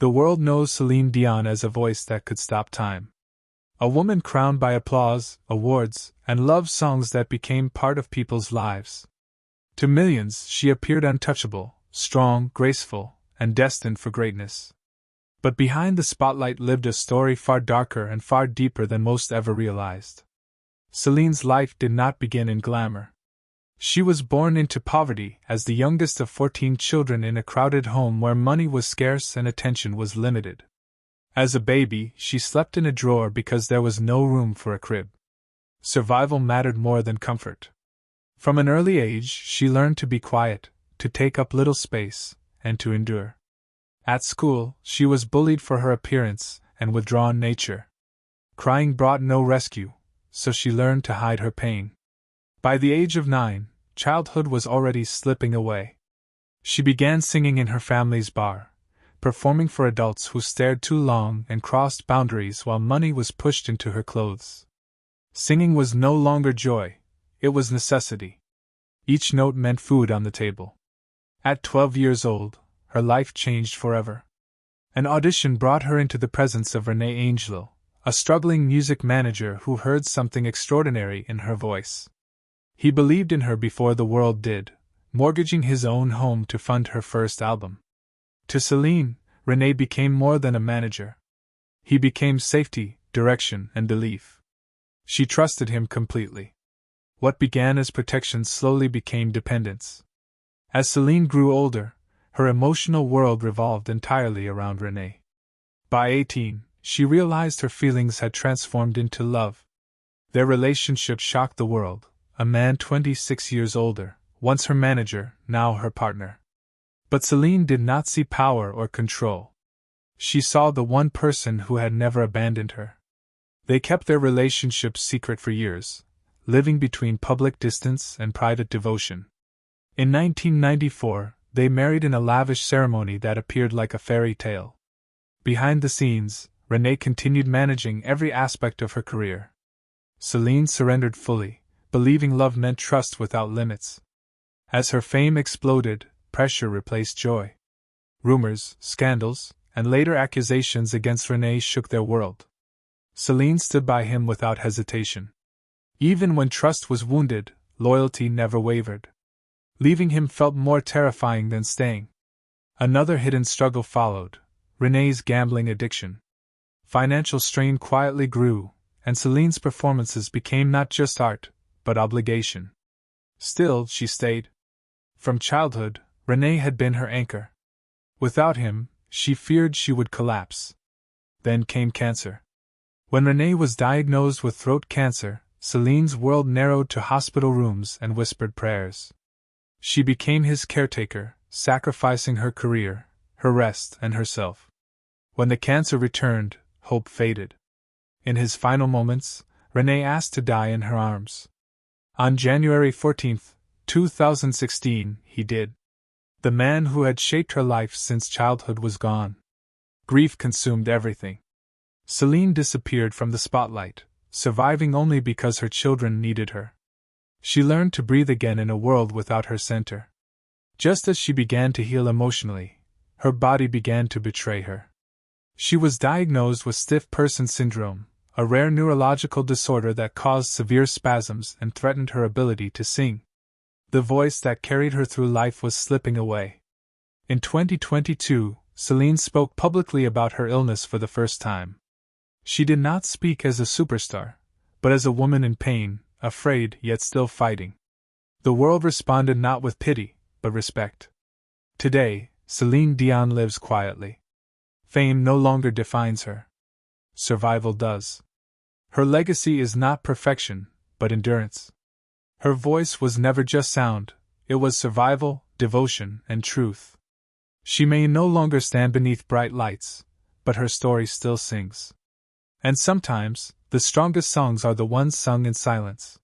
The world knows Céline Dion as a voice that could stop time. A woman crowned by applause, awards, and love songs that became part of people's lives. To millions, she appeared untouchable, strong, graceful, and destined for greatness. But behind the spotlight lived a story far darker and far deeper than most ever realized. Celine's life did not begin in glamour. She was born into poverty as the youngest of 14 children in a crowded home where money was scarce and attention was limited. As a baby, she slept in a drawer because there was no room for a crib. Survival mattered more than comfort. From an early age, she learned to be quiet, to take up little space, and to endure. At school, she was bullied for her appearance and withdrawn nature. Crying brought no rescue, so she learned to hide her pain. By the age of 9, childhood was already slipping away. She began singing in her family's bar, performing for adults who stared too long and crossed boundaries while money was pushed into her clothes. Singing was no longer joy, it was necessity. Each note meant food on the table. At 12 years old, her life changed forever. An audition brought her into the presence of René Angelo, a struggling music manager who heard something extraordinary in her voice. He believed in her before the world did, mortgaging his own home to fund her first album. To Celine, René became more than a manager. He became safety, direction, and belief. She trusted him completely. What began as protection slowly became dependence. As Celine grew older, her emotional world revolved entirely around René. By 18, she realized her feelings had transformed into love. Their relationship shocked the world. A man 26 years older, once her manager, now her partner. But Celine did not see power or control. She saw the one person who had never abandoned her. They kept their relationship secret for years, living between public distance and private devotion. In 1994, they married in a lavish ceremony that appeared like a fairy tale. Behind the scenes, René continued managing every aspect of her career. Celine surrendered fully, believing love meant trust without limits. As her fame exploded, pressure replaced joy. Rumors, scandals, and later accusations against René shook their world. Celine stood by him without hesitation. Even when trust was wounded, loyalty never wavered. Leaving him felt more terrifying than staying. Another hidden struggle followed: René's gambling addiction. Financial strain quietly grew, and Celine's performances became not just art, but obligation. Still, she stayed. From childhood, René had been her anchor. Without him, she feared she would collapse. Then came cancer. When René was diagnosed with throat cancer, Celine's world narrowed to hospital rooms and whispered prayers. She became his caretaker, sacrificing her career, her rest, and herself. When the cancer returned, hope faded. In his final moments, René asked to die in her arms. On January 14, 2016, he did. The man who had shaped her life since childhood was gone. Grief consumed everything. Celine disappeared from the spotlight, surviving only because her children needed her. She learned to breathe again in a world without her center. Just as she began to heal emotionally, her body began to betray her. She was diagnosed with stiff person syndrome, a rare neurological disorder that caused severe spasms and threatened her ability to sing. The voice that carried her through life was slipping away. In 2022, Celine spoke publicly about her illness for the first time. She did not speak as a superstar, but as a woman in pain, afraid yet still fighting. The world responded not with pity, but respect. Today, Céline Dion lives quietly. Fame no longer defines her. Survival does. Her legacy is not perfection, but endurance. Her voice was never just sound, it was survival, devotion, and truth. She may no longer stand beneath bright lights, but her story still sings. And sometimes, the strongest songs are the ones sung in silence.